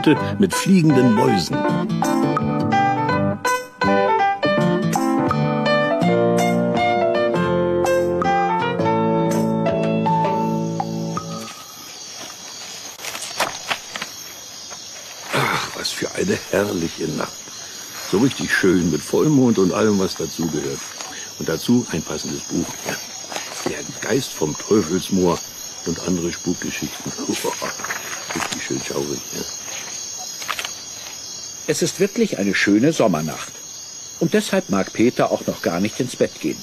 Heute mit fliegenden Mäusen. Ach, was für eine herrliche Nacht. So richtig schön mit Vollmond und allem, was dazugehört. Und dazu ein passendes Buch. Ja. Der Geist vom Teufelsmoor und andere Spukgeschichten. Richtig schön schaurig. Ja. Es ist wirklich eine schöne Sommernacht. Und deshalb mag Peter auch noch gar nicht ins Bett gehen.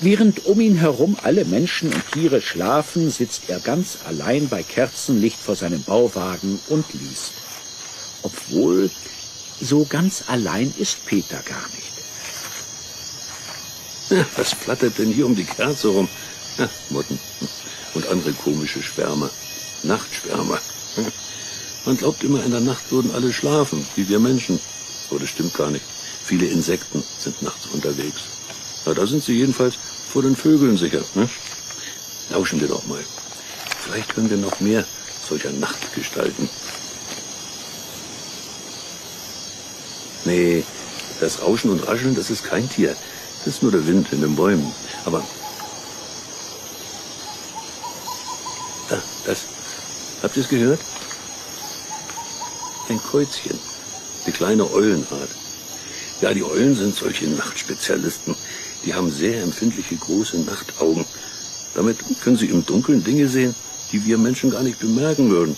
Während um ihn herum alle Menschen und Tiere schlafen, sitzt er ganz allein bei Kerzenlicht vor seinem Bauwagen und liest. Obwohl, so ganz allein ist Peter gar nicht. Ja, was flattert denn hier um die Kerze rum? Ja, Motten und andere komische Schwärmer. Nachtschwärmer. Man glaubt immer, in der Nacht würden alle schlafen, wie wir Menschen. Aber das stimmt gar nicht. Viele Insekten sind nachts unterwegs. Na, da sind sie jedenfalls vor den Vögeln sicher. Ne? Lauschen wir doch mal. Vielleicht hören wir noch mehr solcher Nachtgestalten. Nee, das Rauschen und Rascheln, das ist kein Tier. Das ist nur der Wind in den Bäumen. Aber da, das. Habt ihr es gehört? Ein Käuzchen. Eine kleine Eulenart. Ja, die Eulen sind solche Nachtspezialisten. Die haben sehr empfindliche große Nachtaugen. Damit können sie im Dunkeln Dinge sehen, die wir Menschen gar nicht bemerken würden.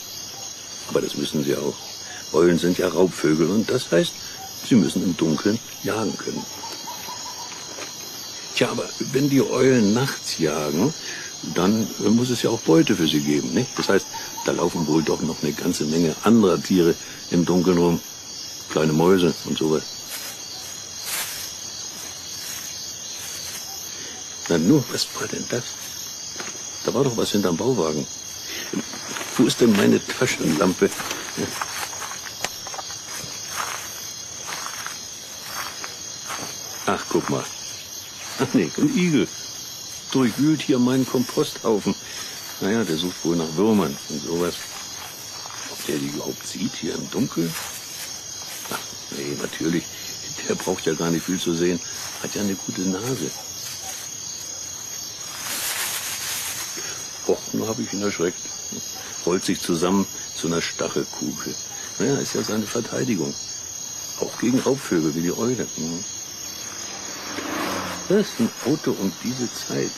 Aber das müssen sie auch. Eulen sind ja Raubvögel und das heißt, sie müssen im Dunkeln jagen können. Tja, aber wenn die Eulen nachts jagen, dann muss es ja auch Beute für sie geben, nicht? Das heißt, da laufen wohl doch noch eine ganze Menge anderer Tiere im Dunkeln rum. Kleine Mäuse und sowas. Na nur, was war denn das? Da war doch was hinterm Bauwagen. Wo ist denn meine Taschenlampe? Ach, guck mal. Ach nee, ein Igel. Durchwühlt hier meinen Komposthaufen. Naja, der sucht wohl nach Würmern und sowas. Ob der die überhaupt sieht hier im Dunkeln? Ach, nee, natürlich. Der braucht ja gar nicht viel zu sehen. Hat ja eine gute Nase. Och, nur habe ich ihn erschreckt. Rollt sich zusammen zu einer Stachelkugel. Naja, ist ja seine Verteidigung. Auch gegen Raubvögel wie die Eule. Das ist ein Auto um diese Zeit.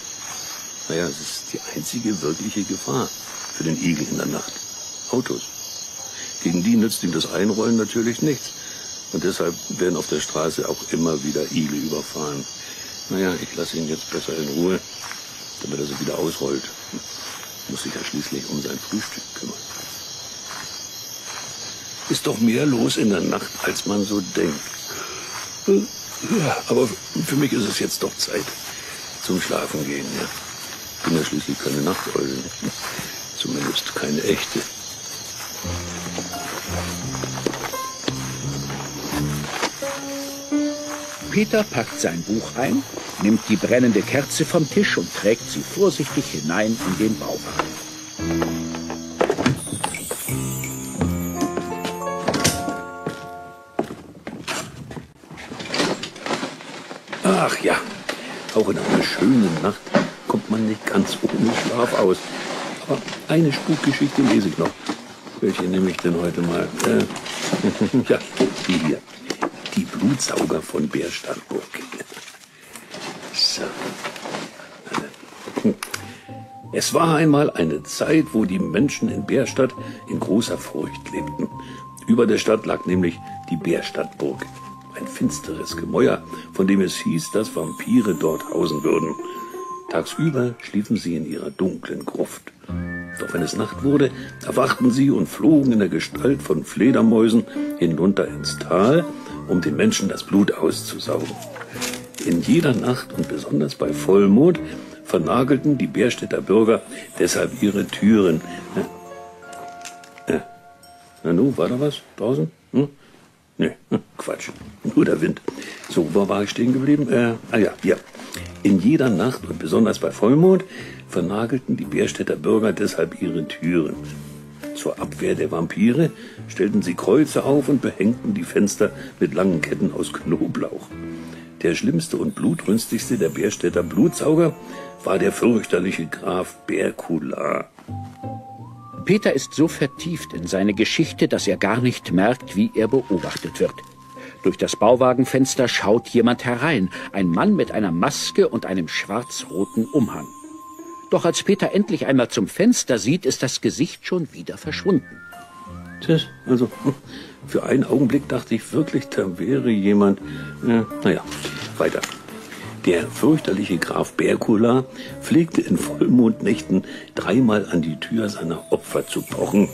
Naja, es ist die einzige wirkliche Gefahr für den Igel in der Nacht. Autos. Gegen die nützt ihm das Einrollen natürlich nichts. Und deshalb werden auf der Straße auch immer wieder Igel überfahren. Naja, ich lasse ihn jetzt besser in Ruhe, damit er sich wieder ausrollt. Muss sich ja schließlich um sein Frühstück kümmern. Ist doch mehr los in der Nacht, als man so denkt. Ja, aber für mich ist es jetzt doch Zeit zum Schlafen gehen. Ja. Ich bin ja schließlich keine Nachteule. Zumindest keine echte. Peter packt sein Buch ein, nimmt die brennende Kerze vom Tisch und trägt sie vorsichtig hinein in den Bauwagen. Ach ja, auch in einer schönen Nacht kommt man nicht ganz ohne Schlaf aus. Aber eine Spukgeschichte lese ich noch. Welche nehme ich denn heute mal? Ja, die hier. Die Blutsauger von Bärstadtburg. So. Es war einmal eine Zeit, wo die Menschen in Bärstadt in großer Furcht lebten. Über der Stadt lag nämlich die Bärstadtburg. Ein finsteres Gemäuer, von dem es hieß, dass Vampire dort hausen würden. Tagsüber schliefen sie in ihrer dunklen Gruft. Doch wenn es Nacht wurde, erwachten sie und flogen in der Gestalt von Fledermäusen hinunter ins Tal, um den Menschen das Blut auszusaugen. In jeder Nacht und besonders bei Vollmond vernagelten die Bärstädter Bürger deshalb ihre Türen. Na nu, war da was draußen? Nee, Quatsch, nur der Wind. So, wo war ich stehen geblieben? Ja. In jeder Nacht und besonders bei Vollmond vernagelten die Bärstädter Bürger deshalb ihre Türen. Zur Abwehr der Vampire stellten sie Kreuze auf und behängten die Fenster mit langen Ketten aus Knoblauch. Der schlimmste und blutrünstigste der Bärstädter Blutsauger war der fürchterliche Graf Berkular. Peter ist so vertieft in seine Geschichte, dass er gar nicht merkt, wie er beobachtet wird. Durch das Bauwagenfenster schaut jemand herein, ein Mann mit einer Maske und einem schwarz-roten Umhang. Doch als Peter endlich einmal zum Fenster sieht, ist das Gesicht schon wieder verschwunden. Tja, also für einen Augenblick dachte ich wirklich, da wäre jemand. Naja, weiter. Der fürchterliche Graf Berkular pflegte in Vollmondnächten dreimal an die Tür seiner Opfer zu pochen.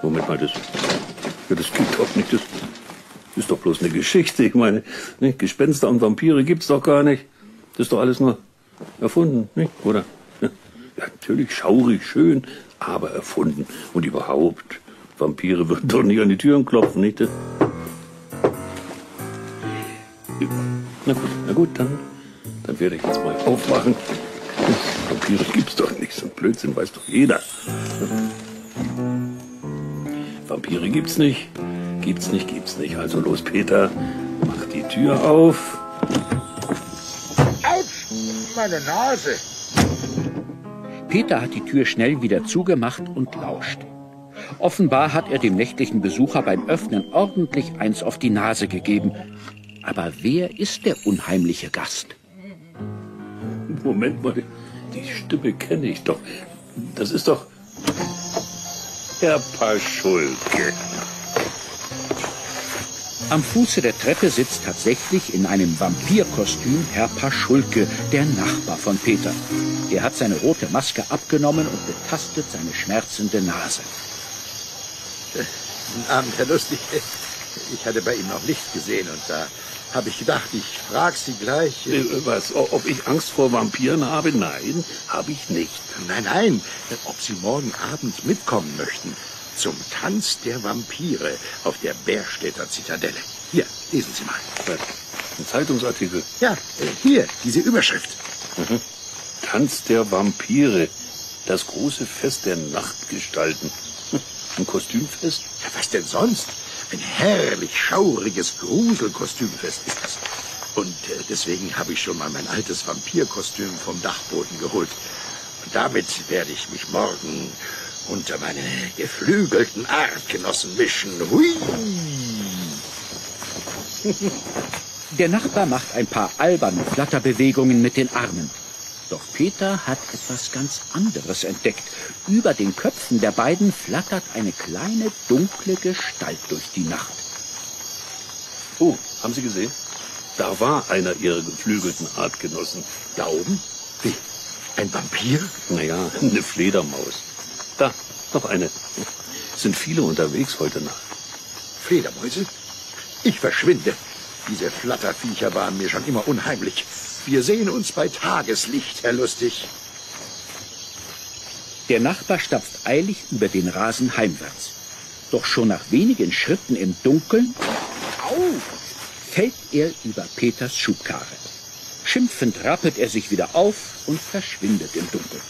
Moment mal, das geht doch nicht. Das ist doch bloß eine Geschichte. Ich meine, nicht? Gespenster und Vampire gibt's doch gar nicht. Das ist doch alles nur erfunden, nicht? Oder? Ja, natürlich schaurig, schön, aber erfunden. Und überhaupt, Vampire würden doch nicht an die Türen klopfen, nicht? Na gut, dann werde ich jetzt mal aufmachen. Vampire gibt's doch nicht, so ein Blödsinn weiß doch jeder. Vampire gibt's nicht. Gibt's nicht. Also los, Peter, mach die Tür auf. Autsch, meine Nase. Peter hat die Tür schnell wieder zugemacht und lauscht. Offenbar hat er dem nächtlichen Besucher beim Öffnen ordentlich eins auf die Nase gegeben. Aber wer ist der unheimliche Gast? Moment mal, die Stimme kenne ich doch. Das ist doch Herr Paschulke. Am Fuße der Treppe sitzt tatsächlich in einem Vampirkostüm Herr Paschulke, der Nachbar von Peter. Er hat seine rote Maske abgenommen und betastet seine schmerzende Nase. Guten Abend, Herr Lustig. Ich hatte bei Ihnen noch Licht gesehen und da habe ich gedacht, ich frage Sie gleich. Was, ob ich Angst vor Vampiren habe? Nein, habe ich nicht. Nein, ob Sie morgen Abend mitkommen möchten zum Tanz der Vampire auf der Bärstädter Zitadelle. Hier, lesen Sie mal. Was? Ein Zeitungsartikel? Ja, hier, diese Überschrift. Mhm. Tanz der Vampire, das große Fest der Nachtgestalten. Ein Kostümfest? Ja, was denn sonst? Ein herrlich schauriges Gruselkostümfest ist das. Und deswegen habe ich schon mal mein altes Vampirkostüm vom Dachboden geholt. Und damit werde ich mich morgen unter meine geflügelten Artgenossen mischen. Hui! Der Nachbar macht ein paar alberne Flatterbewegungen mit den Armen. Doch Peter hat etwas ganz anderes entdeckt. Über den Köpfen der beiden flattert eine kleine, dunkle Gestalt durch die Nacht. Oh, haben Sie gesehen? Da war einer Ihrer geflügelten Artgenossen. Da oben? Wie? Ein Vampir? Naja, eine Fledermaus. Da, noch eine. Es sind viele unterwegs heute Nacht. Fledermäuse? Ich verschwinde. Diese Flatterviecher waren mir schon immer unheimlich. Wir sehen uns bei Tageslicht, Herr Lustig. Der Nachbar stapft eilig über den Rasen heimwärts. Doch schon nach wenigen Schritten im Dunkeln fällt er über Peters Schubkarre. Schimpfend rappelt er sich wieder auf und verschwindet im Dunkeln.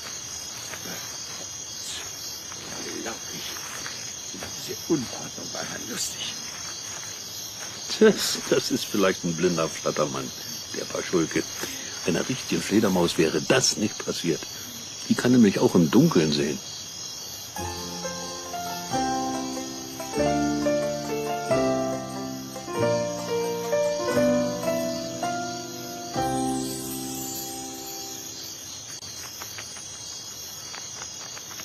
Unglaublich. Diese Unordnung bei Herrn Lustig. Das ist vielleicht ein blinder Flattermann, der Paschulke. Einer richtigen Fledermaus wäre das nicht passiert. Die kann nämlich auch im Dunkeln sehen.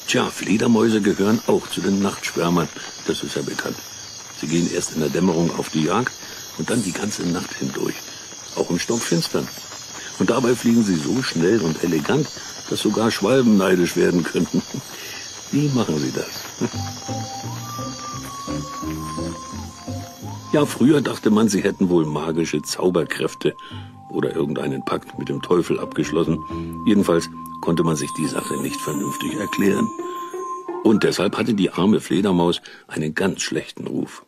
Tja, Fledermäuse gehören auch zu den Nachtschwärmern. Das ist ja bekannt. Sie gehen erst in der Dämmerung auf die Jagd und dann die ganze Nacht hindurch. Auch im Stockfinstern. Und dabei fliegen sie so schnell und elegant, dass sogar Schwalben neidisch werden könnten. Wie machen sie das? Ja, früher dachte man, sie hätten wohl magische Zauberkräfte oder irgendeinen Pakt mit dem Teufel abgeschlossen. Jedenfalls konnte man sich die Sache nicht vernünftig erklären. Und deshalb hatte die arme Fledermaus einen ganz schlechten Ruf.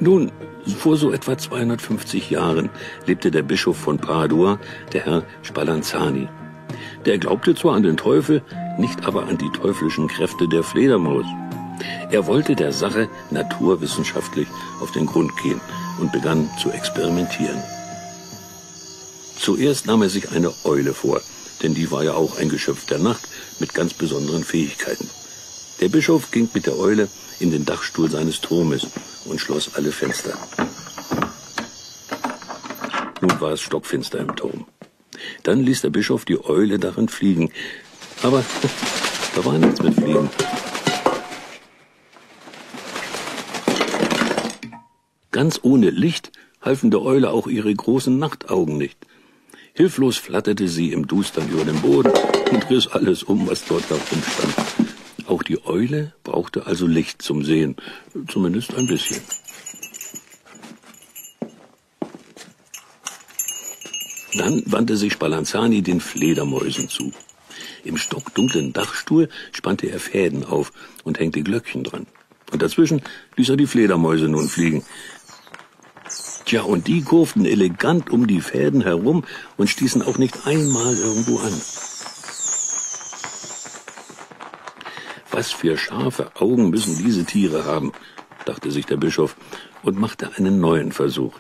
Nun, vor so etwa 250 Jahren lebte der Bischof von Padua, der Herr Spallanzani. Der glaubte zwar an den Teufel, nicht aber an die teuflischen Kräfte der Fledermaus. Er wollte der Sache naturwissenschaftlich auf den Grund gehen und begann zu experimentieren. Zuerst nahm er sich eine Eule vor, denn die war ja auch ein Geschöpf der Nacht mit ganz besonderen Fähigkeiten. Der Bischof ging mit der Eule in den Dachstuhl seines Turmes und schloss alle Fenster. Nun war es stockfinster im Turm. Dann ließ der Bischof die Eule darin fliegen. Aber da war nichts mit Fliegen. Ganz ohne Licht halfen der Eule auch ihre großen Nachtaugen nicht. Hilflos flatterte sie im Dustern über den Boden und riss alles um, was dort herumstand. Auch die Eule brauchte also Licht zum Sehen, zumindest ein bisschen. Dann wandte sich Spallanzani den Fledermäusen zu. Im stockdunklen Dachstuhl spannte er Fäden auf und hängte Glöckchen dran. Und dazwischen ließ er die Fledermäuse nun fliegen. Tja, und die kurften elegant um die Fäden herum und stießen auch nicht einmal irgendwo an. Was für scharfe Augen müssen diese Tiere haben, dachte sich der Bischof und machte einen neuen Versuch.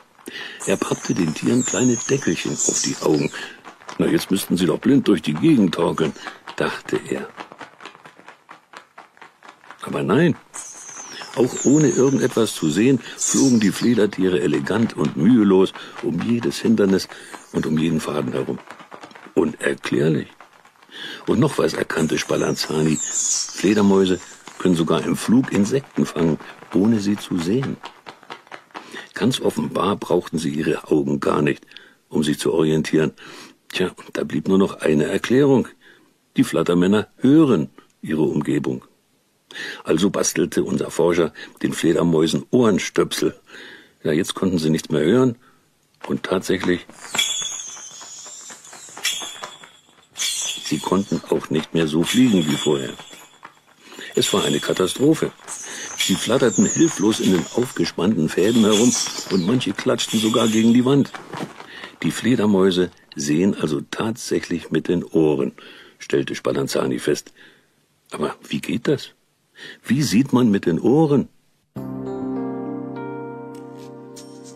Er pappte den Tieren kleine Deckelchen auf die Augen. Na, jetzt müssten sie doch blind durch die Gegend torkeln, dachte er. Aber nein, auch ohne irgendetwas zu sehen, flogen die Fledertiere elegant und mühelos um jedes Hindernis und um jeden Faden herum. Unerklärlich. Und noch was erkannte Spallanzani. Fledermäuse können sogar im Flug Insekten fangen, ohne sie zu sehen. Ganz offenbar brauchten sie ihre Augen gar nicht, um sich zu orientieren. Tja, da blieb nur noch eine Erklärung. Die Flattermänner hören ihre Umgebung. Also bastelte unser Forscher den Fledermäusen Ohrenstöpsel. Ja, jetzt konnten sie nichts mehr hören. Und tatsächlich, sie konnten auch nicht mehr so fliegen wie vorher. Es war eine Katastrophe. Sie flatterten hilflos in den aufgespannten Fäden herum und manche klatschten sogar gegen die Wand. Die Fledermäuse sehen also tatsächlich mit den Ohren, stellte Spallanzani fest. Aber wie geht das? Wie sieht man mit den Ohren?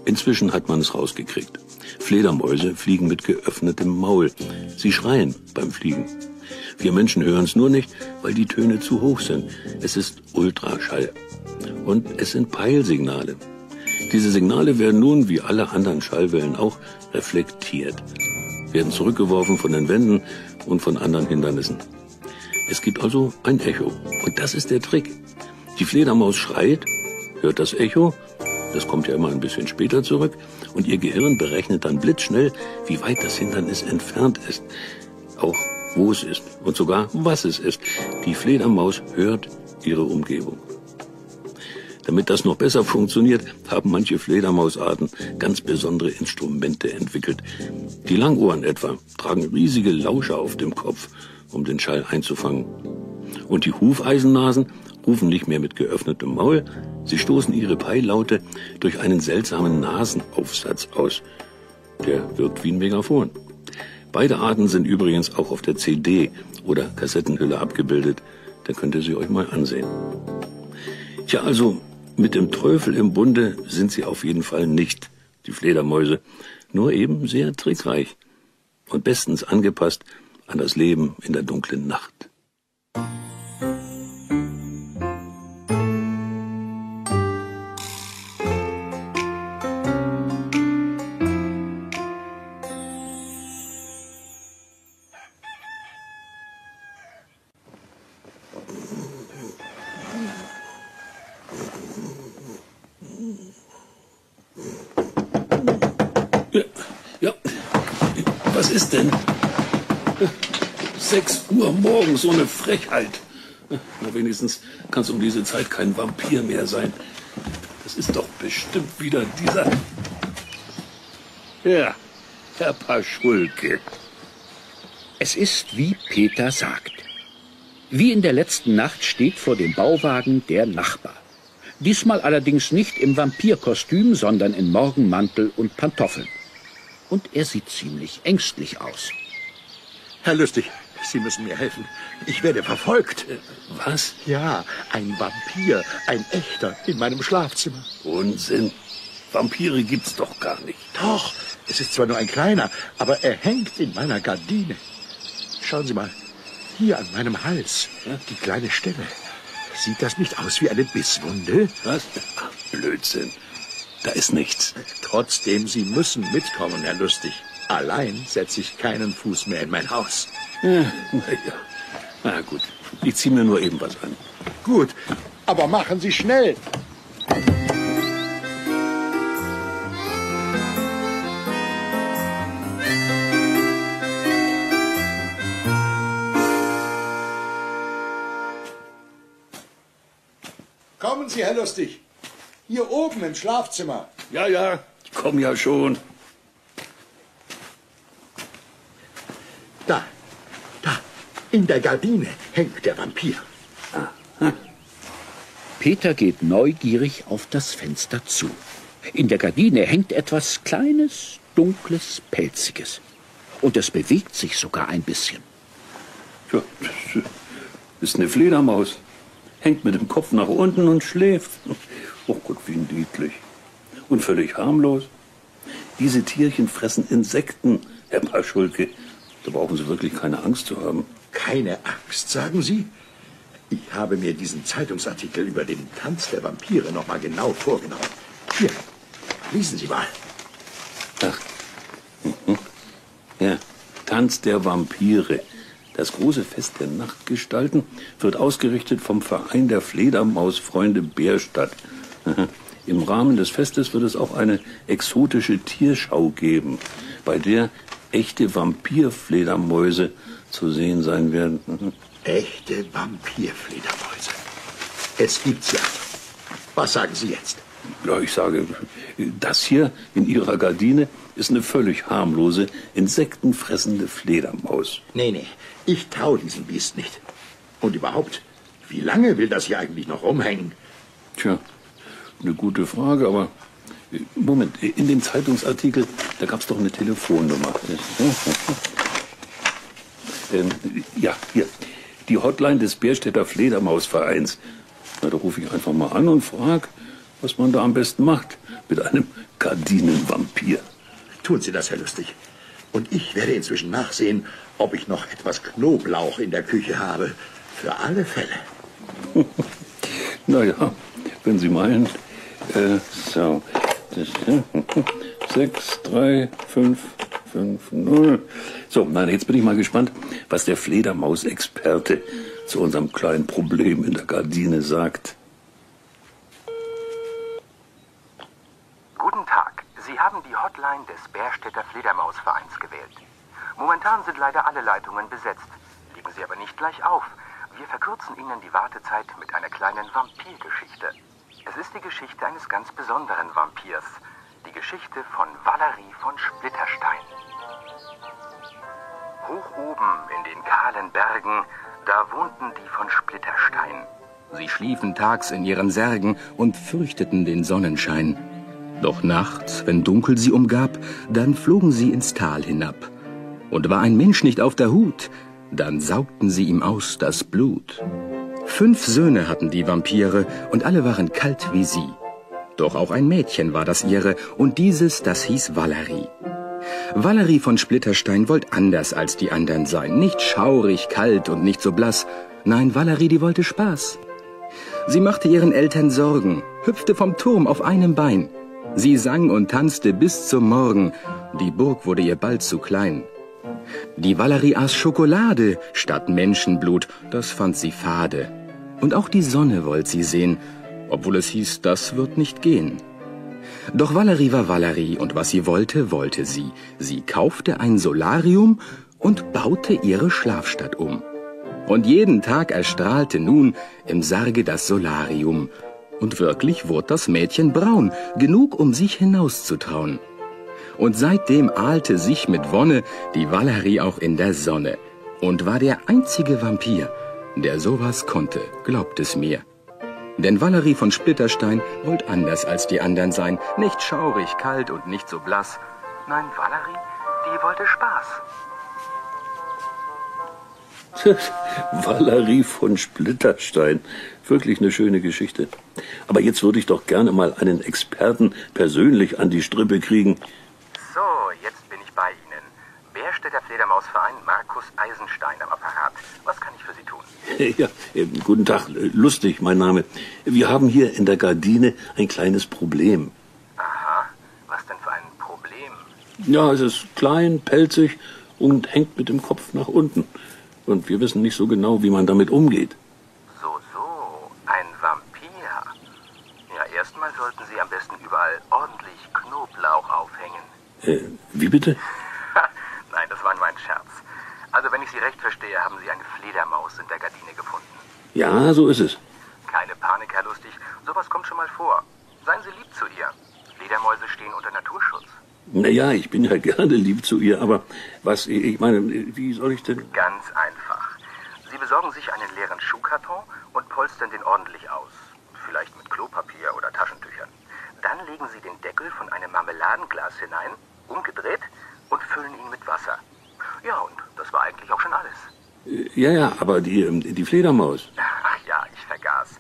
Inzwischen hat man es rausgekriegt. Fledermäuse fliegen mit geöffnetem Maul. Sie schreien beim Fliegen. Wir Menschen hören es nur nicht, weil die Töne zu hoch sind. Es ist Ultraschall. Und es sind Peilsignale. Diese Signale werden nun, wie alle anderen Schallwellen auch, reflektiert. Werden zurückgeworfen von den Wänden und von anderen Hindernissen. Es gibt also ein Echo. Und das ist der Trick. Die Fledermaus schreit, hört das Echo, das kommt ja immer ein bisschen später zurück, und ihr Gehirn berechnet dann blitzschnell, wie weit das Hindernis entfernt ist. Auch wo es ist und sogar was es ist. Die Fledermaus hört ihre Umgebung. Damit das noch besser funktioniert, haben manche Fledermausarten ganz besondere Instrumente entwickelt. Die Langohren etwa tragen riesige Lauscher auf dem Kopf, um den Schall einzufangen. Und die Hufeisennasen rufen nicht mehr mit geöffnetem Maul, sie stoßen ihre Peillaute durch einen seltsamen Nasenaufsatz aus. Der wirkt wie ein Megafon. Beide Arten sind übrigens auch auf der CD oder Kassettenhülle abgebildet. Da könnt ihr sie euch mal ansehen. Tja, also mit dem Teufel im Bunde sind sie auf jeden Fall nicht, die Fledermäuse, nur eben sehr trickreich und bestens angepasst an das Leben in der dunklen Nacht. Ja, was ist denn? 6 Uhr morgens, so eine Frechheit. Na, wenigstens kann es um diese Zeit kein Vampir mehr sein. Das ist doch bestimmt wieder dieser... Ja, Herr Paschulke. Es ist, wie Peter sagt. Wie in der letzten Nacht steht vor dem Bauwagen der Nachbar. Diesmal allerdings nicht im Vampirkostüm, sondern in Morgenmantel und Pantoffeln. Und er sieht ziemlich ängstlich aus. Herr Lustig, Sie müssen mir helfen. Ich werde verfolgt. Was? Ja, ein Vampir, ein echter, in meinem Schlafzimmer. Unsinn. Vampire gibt's doch gar nicht. Doch, es ist zwar nur ein kleiner, aber er hängt in meiner Gardine. Schauen Sie mal, hier an meinem Hals, die kleine Stelle. Sieht das nicht aus wie eine Bisswunde? Was? Ach, Blödsinn. Da ist nichts. Trotzdem, Sie müssen mitkommen, Herr Lustig. Allein setze ich keinen Fuß mehr in mein Haus. Ja, na gut. Ich zieh mir nur eben was an. Gut, aber machen Sie schnell. Kommen Sie, Herr Lustig. Hier oben im Schlafzimmer. Ja, ich komm ja schon. Da, in der Gardine hängt der Vampir. Peter geht neugierig auf das Fenster zu. In der Gardine hängt etwas Kleines, Dunkles, Pelziges. Und es bewegt sich sogar ein bisschen. Ja, das ist eine Fledermaus. Hängt mit dem Kopf nach unten und schläft. Oh Gott, wie niedlich. Und völlig harmlos. Diese Tierchen fressen Insekten, Herr Paschulke. Da brauchen Sie wirklich keine Angst zu haben. Keine Angst, sagen Sie? Ich habe mir diesen Zeitungsartikel über den Tanz der Vampire noch mal genau vorgenommen. Hier, lesen Sie mal. Ach, ja, Tanz der Vampire. Das große Fest der Nachtgestalten wird ausgerichtet vom Verein der Fledermausfreunde Bärstadt. Im Rahmen des Festes wird es auch eine exotische Tierschau geben, bei der echte Vampirfledermäuse zu sehen sein werden. Echte Vampirfledermäuse. Es gibt's ja. Was sagen Sie jetzt? Ja, ich sage, das hier in Ihrer Gardine ist eine völlig harmlose, insektenfressende Fledermaus. Nee, ich traue diesem Biest nicht. Und überhaupt, wie lange will das hier eigentlich noch rumhängen? Tja, eine gute Frage, aber Moment, in dem Zeitungsartikel, da gab es doch eine Telefonnummer. Ja, hier, die Hotline des Bärstädter Fledermausvereins. Na, da rufe ich einfach mal an und frage, was man da am besten macht mit einem Gardinenvampir. Tun Sie das, Herr Lustig. Und ich werde inzwischen nachsehen, ob ich noch etwas Knoblauch in der Küche habe. Für alle Fälle. Naja, wenn Sie meinen. So. 6, 3, 5, 5, 0. So, nein, jetzt bin ich mal gespannt, was der Fledermausexperte zu unserem kleinen Problem in der Gardine sagt. Guten Tag. Sie haben die Hotline des Bärstädter Fledermausvereins gewählt. Momentan sind leider alle Leitungen besetzt. Legen Sie aber nicht gleich auf. Wir verkürzen Ihnen die Wartezeit mit einer kleinen Vampirgeschichte. Es ist die Geschichte eines ganz besonderen Vampirs. Die Geschichte von Valerie von Splitterstein. Hoch oben in den kahlen Bergen, da wohnten die von Splitterstein. Sie schliefen tags in ihren Särgen und fürchteten den Sonnenschein. Doch nachts, wenn Dunkel sie umgab, dann flogen sie ins Tal hinab. Und war ein Mensch nicht auf der Hut, dann saugten sie ihm aus das Blut. 5 Söhne hatten die Vampire, und alle waren kalt wie sie. Doch auch ein Mädchen war das ihre, und dieses, das hieß Valerie. Valerie von Splitterstein wollte anders als die anderen sein. Nicht schaurig, kalt und nicht so blass. Nein, Valerie, die wollte Spaß. Sie machte ihren Eltern Sorgen, hüpfte vom Turm auf einem Bein. Sie sang und tanzte bis zum Morgen. Die Burg wurde ihr bald zu klein. Die Valerie aß Schokolade statt Menschenblut, das fand sie fade. Und auch die Sonne wollte sie sehen, obwohl es hieß, das wird nicht gehen. Doch Valerie war Valerie, und was sie wollte, wollte sie. Sie kaufte ein Solarium und baute ihre Schlafstadt um. Und jeden Tag erstrahlte nun im Sarge das Solarium. Und wirklich wurde das Mädchen braun, genug, um sich hinauszutrauen. Und seitdem ahlte sich mit Wonne die Valerie auch in der Sonne und war der einzige Vampir, der sowas konnte, glaubt es mir. Denn Valerie von Splitterstein wollte anders als die anderen sein. Nicht schaurig, kalt und nicht so blass. Nein, Valerie, die wollte Spaß. Valerie von Splitterstein. Wirklich eine schöne Geschichte. Aber jetzt würde ich doch gerne mal einen Experten persönlich an die Strippe kriegen. So, jetzt bin ich bei Ihnen. Bärstädter Fledermausverein Markus Eisenstein am Apparat. Was kann ich für Sie tun? Ja, guten Tag, Lustig, mein Name. Wir haben hier in der Gardine ein kleines Problem. Aha, was denn für ein Problem? Ja, es ist klein, pelzig und hängt mit dem Kopf nach unten. Und wir wissen nicht so genau, wie man damit umgeht. So, ein Vampir. Ja, erstmal sollten Sie am besten überall ordentlich Knoblauch aufhängen. Wie bitte? Nein, das war nur ein Scherz. Also, wenn ich Sie recht verstehe, haben Sie eine Fledermaus in der Gardine gefunden. Ja, so ist es. Keine Panik, Herr Lustig. Sowas kommt schon mal vor. Seien Sie lieb zu ihr. Fledermäuse stehen unter Naturschutz. Naja, ich bin ja gerne lieb zu ihr, aber ich meine, wie soll ich denn... Ganz einfach. Sie besorgen sich einen leeren Schuhkarton und polstern den ordentlich aus. Vielleicht mit Klopapier oder Taschentüchern. Dann legen Sie den Deckel von einem Marmeladenglas hinein, umgedreht und füllen ihn mit Wasser. Ja, und das war eigentlich auch schon alles. Ja, aber die Fledermaus... Ach ja, ich vergaß.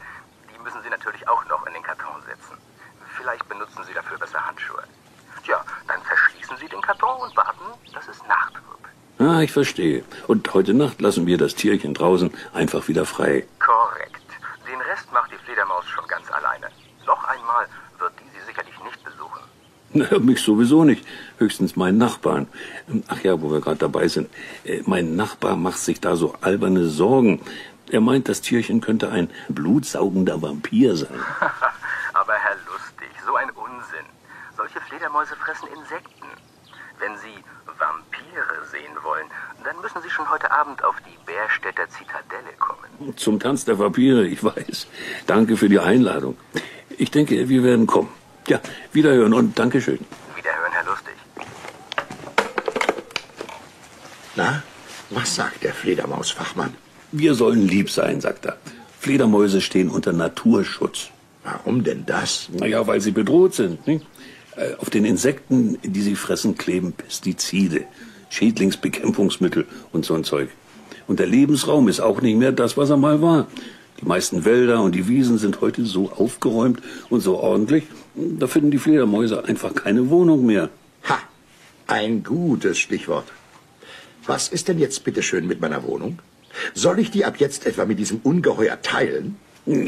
Die müssen Sie natürlich auch noch in den Karton setzen. Vielleicht benutzen Sie dafür besser Handschuhe. Tja, dann verschließen Sie den Karton und warten, dass es Nacht wird. Ah, ich verstehe. Und heute Nacht lassen wir das Tierchen draußen einfach wieder frei. Korrekt. Den Rest macht die Fledermaus schon ganz alleine. Noch einmal wird die Sie sicherlich nicht besuchen. Na, mich sowieso nicht. Höchstens meinen Nachbarn. Ach ja, wo wir gerade dabei sind. Mein Nachbar macht sich da so alberne Sorgen. Er meint, das Tierchen könnte ein blutsaugender Vampir sein. Aber Herr Lustig, so ein Unsinn. Solche Fledermäuse fressen Insekten. Wenn Sie Vampire sehen wollen, dann müssen Sie schon heute Abend auf die Bärstädter Zitadelle kommen. Zum Tanz der Vampire, ich weiß. Danke für die Einladung. Ich denke, wir werden kommen. Ja, wiederhören und Dankeschön. Wiederhören, Herr Lustig. Na, was sagt der Fledermausfachmann? Wir sollen lieb sein, sagt er. Fledermäuse stehen unter Naturschutz. Warum denn das? Naja, weil sie bedroht sind. Nicht? Auf den Insekten, die sie fressen, kleben Pestizide, Schädlingsbekämpfungsmittel und so ein Zeug. Und der Lebensraum ist auch nicht mehr das, was er mal war. Die meisten Wälder und die Wiesen sind heute so aufgeräumt und so ordentlich, da finden die Fledermäuse einfach keine Wohnung mehr. Ha, ein gutes Stichwort. Was ist denn jetzt bitteschön mit meiner Wohnung? Soll ich die ab jetzt etwa mit diesem Ungeheuer teilen?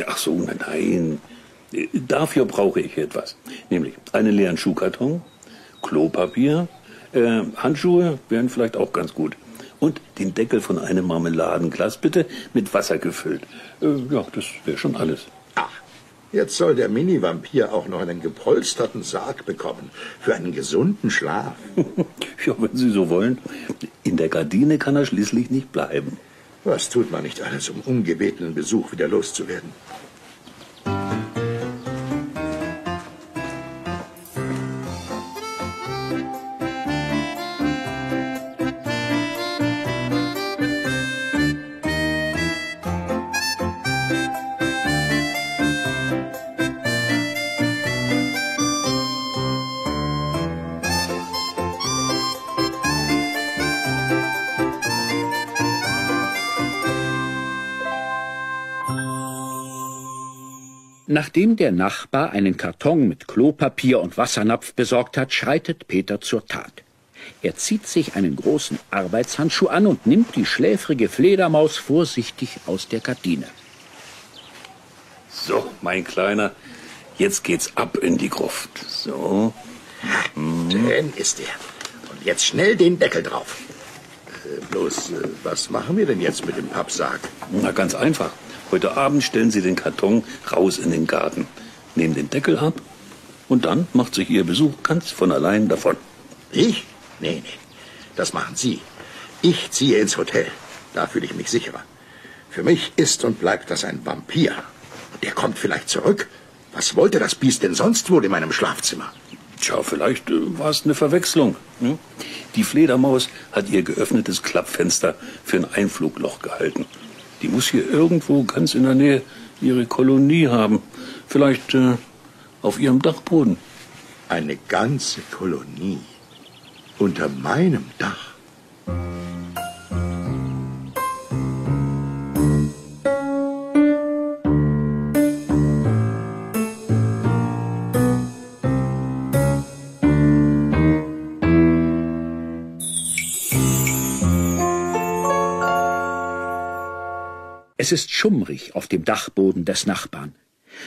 Ach so, nein. Dafür brauche ich etwas. Nämlich einen leeren Schuhkarton, Klopapier, Handschuhe wären vielleicht auch ganz gut. Und den Deckel von einem Marmeladenglas, bitte mit Wasser gefüllt. Ja, das wäre schon alles. Ach, jetzt soll der Mini-Vampir auch noch einen gepolsterten Sarg bekommen. Für einen gesunden Schlaf. Ja, wenn Sie so wollen. In der Gardine kann er schließlich nicht bleiben. Was tut man nicht alles, um ungebetenen Besuch wieder loszuwerden? Nachdem der Nachbar einen Karton mit Klopapier und Wassernapf besorgt hat, schreitet Peter zur Tat. Er zieht sich einen großen Arbeitshandschuh an und nimmt die schläfrige Fledermaus vorsichtig aus der Gardine. So, mein Kleiner, jetzt geht's ab in die Gruft. So. Drin ist er. Und jetzt schnell den Deckel drauf. Bloß, was machen wir denn jetzt mit dem Pappsarg? Na, ganz einfach. Heute Abend stellen Sie den Karton raus in den Garten, nehmen den Deckel ab und dann macht sich Ihr Besuch ganz von allein davon. Ich? Nee, das machen Sie. Ich ziehe ins Hotel. Da fühle ich mich sicherer. Für mich ist und bleibt das ein Vampir. Und der kommt vielleicht zurück. Was wollte das Biest denn sonst wohl in meinem Schlafzimmer? Tja, vielleicht war es eine Verwechslung. Ne? Die Fledermaus hat ihr geöffnetes Klappfenster für ein Einflugloch gehalten. Die muss hier irgendwo ganz in der Nähe ihre Kolonie haben. Vielleicht auf ihrem Dachboden. Eine ganze Kolonie unter meinem Dach. Es ist schummrig auf dem Dachboden des Nachbarn.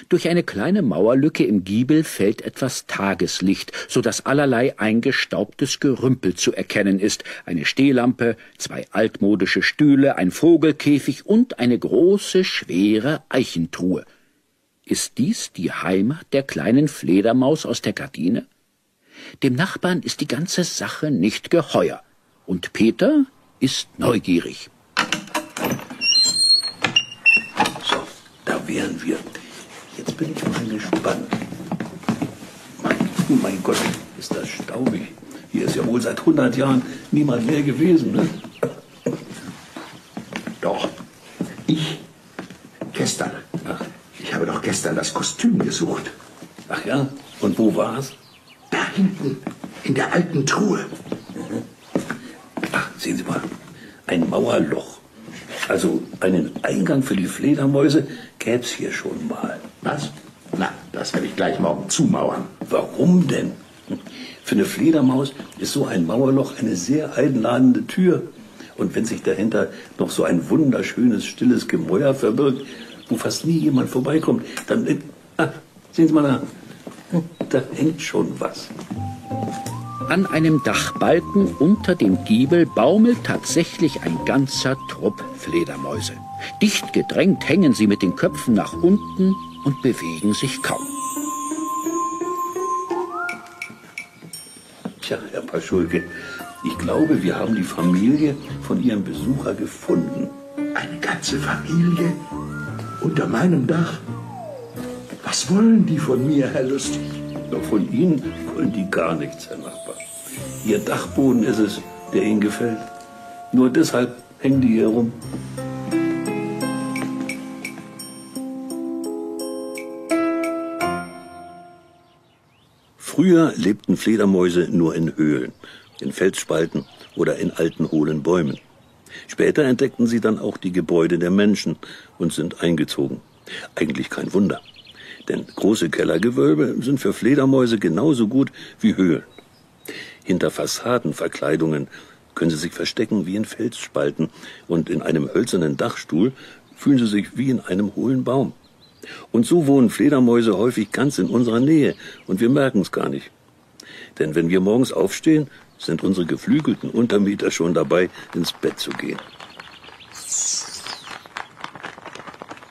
Durch eine kleine Mauerlücke im Giebel fällt etwas Tageslicht, so dass allerlei eingestaubtes Gerümpel zu erkennen ist. Eine Stehlampe, 2 altmodische Stühle, ein Vogelkäfig und eine große, schwere Eichentruhe. Ist dies die Heimat der kleinen Fledermaus aus der Gardine? Dem Nachbarn ist die ganze Sache nicht geheuer. Und Peter ist neugierig. Da wären wir. Jetzt bin ich mal gespannt. Mein Gott, ist das staubig. Hier ist ja wohl seit 100 Jahren niemand mehr gewesen, ne? Doch, ich gestern. Ach. Ich habe doch gestern das Kostüm gesucht. Ach ja? Und wo war's? Da hinten, in der alten Truhe. Ach, sehen Sie mal, ein Mauerloch. Also einen Eingang für die Fledermäuse gäb's hier schon mal. Was? Na, das werde ich gleich morgen zumauern. Warum denn? Für eine Fledermaus ist so ein Mauerloch eine sehr einladende Tür. Und wenn sich dahinter noch so ein wunderschönes, stilles Gemäuer verbirgt, wo fast nie jemand vorbeikommt, dann... sehen Sie mal da. Da hängt schon was. An einem Dachbalken unter dem Giebel baumelt tatsächlich ein ganzer Trupp Fledermäuse. Dicht gedrängt hängen sie mit den Köpfen nach unten und bewegen sich kaum. Tja, Herr Paschulke, ich glaube, wir haben die Familie von Ihrem Besucher gefunden. Eine ganze Familie unter meinem Dach. Was wollen die von mir, Herr Lustig? Doch von Ihnen wollen die gar nichts, Herr Nachbar. Ihr Dachboden ist es, der Ihnen gefällt. Nur deshalb hängen die hier rum. Früher lebten Fledermäuse nur in Höhlen, in Felsspalten oder in alten hohlen Bäumen. Später entdeckten sie dann auch die Gebäude der Menschen und sind eingezogen. Eigentlich kein Wunder, denn große Kellergewölbe sind für Fledermäuse genauso gut wie Höhlen. Hinter Fassadenverkleidungen können sie sich verstecken wie in Felsspalten und in einem hölzernen Dachstuhl fühlen sie sich wie in einem hohlen Baum. Und so wohnen Fledermäuse häufig ganz in unserer Nähe und wir merken es gar nicht. Denn wenn wir morgens aufstehen, sind unsere geflügelten Untermieter schon dabei, ins Bett zu gehen.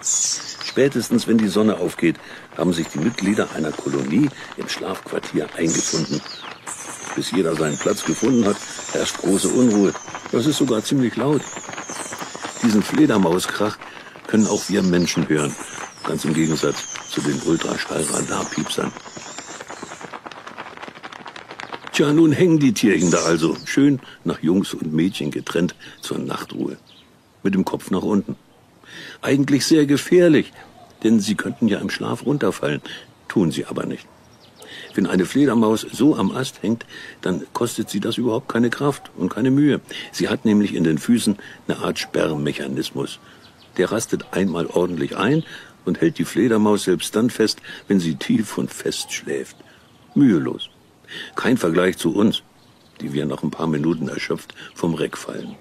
Spätestens, wenn die Sonne aufgeht, haben sich die Mitglieder einer Kolonie im Schlafquartier eingefunden. Bis jeder seinen Platz gefunden hat, herrscht große Unruhe. Das ist sogar ziemlich laut. Diesen Fledermauskrach können auch wir Menschen hören, ganz im Gegensatz zu den Ultraschallradarpiepsern. Tja, nun hängen die Tierchen da also, schön nach Jungs und Mädchen getrennt zur Nachtruhe, mit dem Kopf nach unten. Eigentlich sehr gefährlich, denn sie könnten ja im Schlaf runterfallen, tun sie aber nicht. Wenn eine Fledermaus so am Ast hängt, dann kostet sie das überhaupt keine Kraft und keine Mühe. Sie hat nämlich in den Füßen eine Art Sperrmechanismus. Der rastet einmal ordentlich ein und hält die Fledermaus selbst dann fest, wenn sie tief und fest schläft. Mühelos. Kein Vergleich zu uns, die wir nach ein paar Minuten erschöpft vom Reck fallen.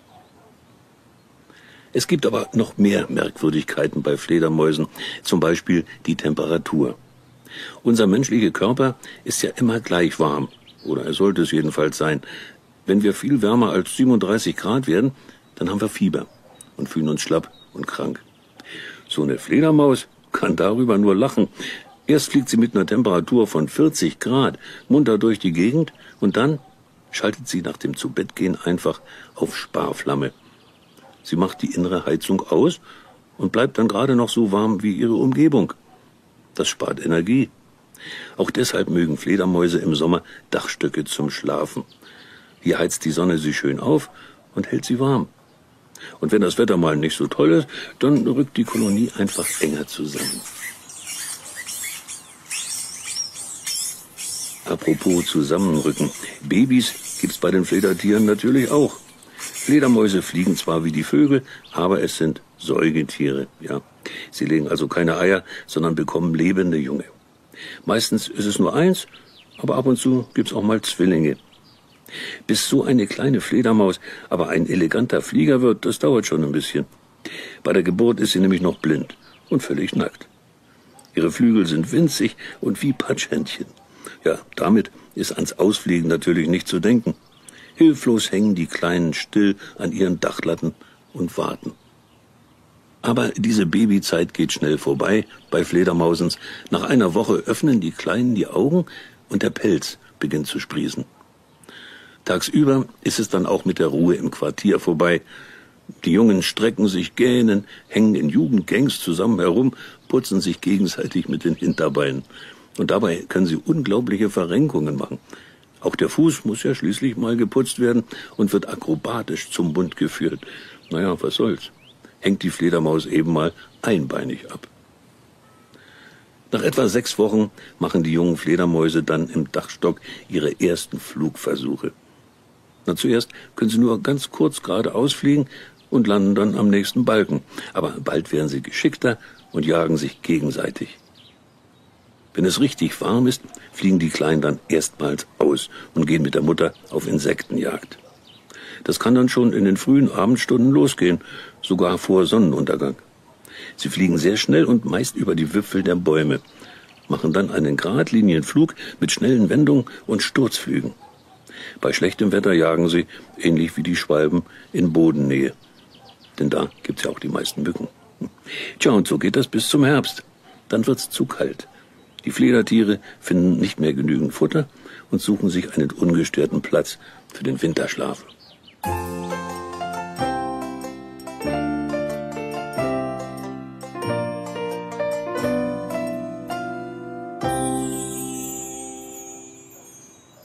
Es gibt aber noch mehr Merkwürdigkeiten bei Fledermäusen, zum Beispiel die Temperatur. Unser menschlicher Körper ist ja immer gleich warm, oder er sollte es jedenfalls sein. Wenn wir viel wärmer als 37 Grad werden, dann haben wir Fieber und fühlen uns schlapp und krank. So eine Fledermaus kann darüber nur lachen. Erst fliegt sie mit einer Temperatur von 40 Grad munter durch die Gegend und dann schaltet sie nach dem Zubettgehen einfach auf Sparflamme. Sie macht die innere Heizung aus und bleibt dann gerade noch so warm wie ihre Umgebung. Das spart Energie. Auch deshalb mögen Fledermäuse im Sommer Dachstöcke zum Schlafen. Hier heizt die Sonne sie schön auf und hält sie warm. Und wenn das Wetter mal nicht so toll ist, dann rückt die Kolonie einfach enger zusammen. Apropos Zusammenrücken. Babys gibt's bei den Fledertieren natürlich auch. Fledermäuse fliegen zwar wie die Vögel, aber es sind Säugetiere, ja. Sie legen also keine Eier, sondern bekommen lebende Junge. Meistens ist es nur eins, aber ab und zu gibt's auch mal Zwillinge. Bis so eine kleine Fledermaus aber ein eleganter Flieger wird, das dauert schon ein bisschen. Bei der Geburt ist sie nämlich noch blind und völlig nackt. Ihre Flügel sind winzig und wie Patschhändchen. Ja, damit ist ans Ausfliegen natürlich nicht zu denken. Hilflos hängen die Kleinen still an ihren Dachlatten und warten. Aber diese Babyzeit geht schnell vorbei bei Fledermausens. Nach einer Woche öffnen die Kleinen die Augen und der Pelz beginnt zu sprießen. Tagsüber ist es dann auch mit der Ruhe im Quartier vorbei. Die Jungen strecken sich, gähnen, hängen in Jugendgangs zusammen herum, putzen sich gegenseitig mit den Hinterbeinen. Und dabei können sie unglaubliche Verrenkungen machen. Auch der Fuß muss ja schließlich mal geputzt werden und wird akrobatisch zum Mund geführt. Naja, was soll's? Hängt die Fledermaus eben mal einbeinig ab. Nach etwa 6 Wochen machen die jungen Fledermäuse dann im Dachstock ihre ersten Flugversuche. Na, zuerst können sie nur ganz kurz geradeaus fliegen und landen dann am nächsten Balken. Aber bald werden sie geschickter und jagen sich gegenseitig. Wenn es richtig warm ist, fliegen die Kleinen dann erstmals aus und gehen mit der Mutter auf Insektenjagd. Das kann dann schon in den frühen Abendstunden losgehen, sogar vor Sonnenuntergang. Sie fliegen sehr schnell und meist über die Wipfel der Bäume, machen dann einen geradlinigen Flug mit schnellen Wendungen und Sturzflügen. Bei schlechtem Wetter jagen sie, ähnlich wie die Schwalben, in Bodennähe. Denn da gibt's ja auch die meisten Mücken. Tja, und so geht das bis zum Herbst. Dann wird's zu kalt. Die Fledertiere finden nicht mehr genügend Futter und suchen sich einen ungestörten Platz für den Winterschlaf.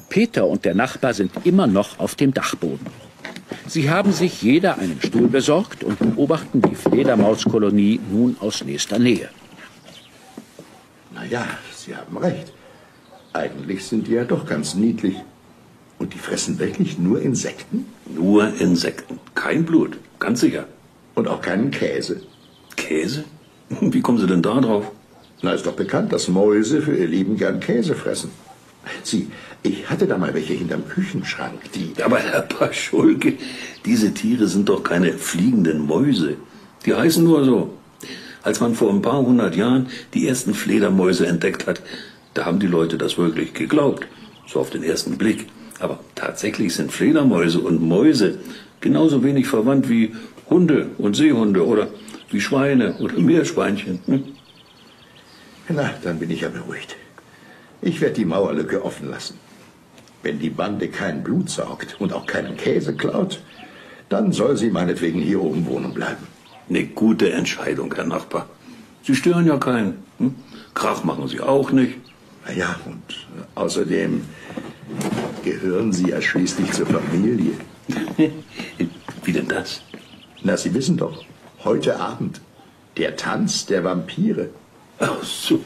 Peter und der Nachbar sind immer noch auf dem Dachboden. Sie haben sich jeder einen Stuhl besorgt und beobachten die Fledermauskolonie nun aus nächster Nähe. Na ja, Sie haben recht. Eigentlich sind die ja doch ganz niedlich. Und die fressen wirklich nur Insekten? Nur Insekten, kein Blut, ganz sicher. Und auch keinen Käse? Käse? Wie kommen Sie denn da drauf? Na, ist doch bekannt, dass Mäuse für ihr Leben gern Käse fressen. Sieh, ich hatte da mal welche hinterm Küchenschrank, die... Aber Herr Paschulke, diese Tiere sind doch keine fliegenden Mäuse. Die heißen nur so. Als man vor ein paar 100 Jahren die ersten Fledermäuse entdeckt hat, da haben die Leute das wirklich geglaubt. So auf den ersten Blick. Aber tatsächlich sind Fledermäuse und Mäuse genauso wenig verwandt wie Hunde und Seehunde oder wie Schweine oder Meerschweinchen. Na, dann bin ich ja beruhigt. Ich werde die Mauerlücke offen lassen. Wenn die Bande kein Blut saugt und auch keinen Käse klaut, dann soll sie meinetwegen hier oben wohnen bleiben. Eine gute Entscheidung, Herr Nachbar. Sie stören ja keinen. Krach machen Sie auch nicht. Na ja, und außerdem gehören Sie ja schließlich zur Familie. Wie denn das? Na, Sie wissen doch, heute Abend, der Tanz der Vampire. Ach so.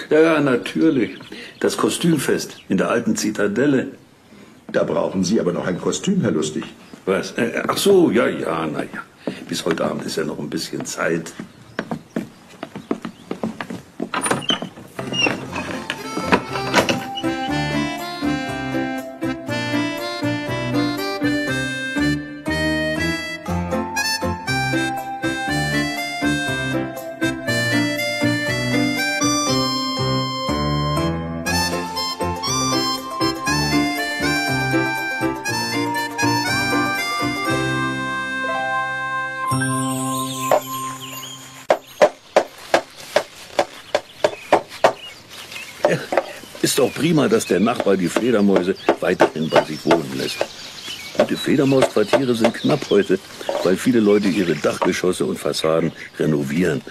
Ja, natürlich. Das Kostümfest in der alten Zitadelle. Da brauchen Sie aber noch ein Kostüm, Herr Lustig. Was? Ach so, ja, na ja. Bis heute Abend ist ja noch ein bisschen Zeit. Ist doch prima, dass der Nachbar die Fledermäuse weiterhin bei sich wohnen lässt. Gute Fledermausquartiere sind knapp heute, weil viele Leute ihre Dachgeschosse und Fassaden renovieren.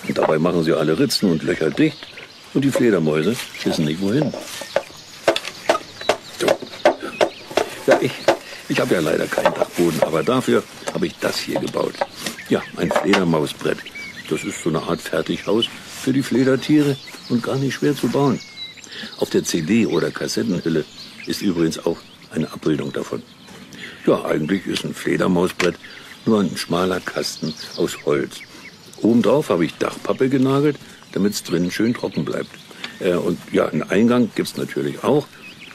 Und dabei machen sie alle Ritzen und Löcher dicht und die Fledermäuse wissen nicht wohin. So. Ja, ich habe ja leider keinen Dachboden, aber dafür habe ich das hier gebaut. Ja, ein Fledermausbrett. Das ist so eine Art Fertighaus für die Fledertiere und gar nicht schwer zu bauen. Auf der CD- oder Kassettenhülle ist übrigens auch eine Abbildung davon. Ja, eigentlich ist ein Fledermausbrett nur ein schmaler Kasten aus Holz. Obendrauf habe ich Dachpappe genagelt, damit es drinnen schön trocken bleibt. Und ja, einen Eingang gibt's natürlich auch.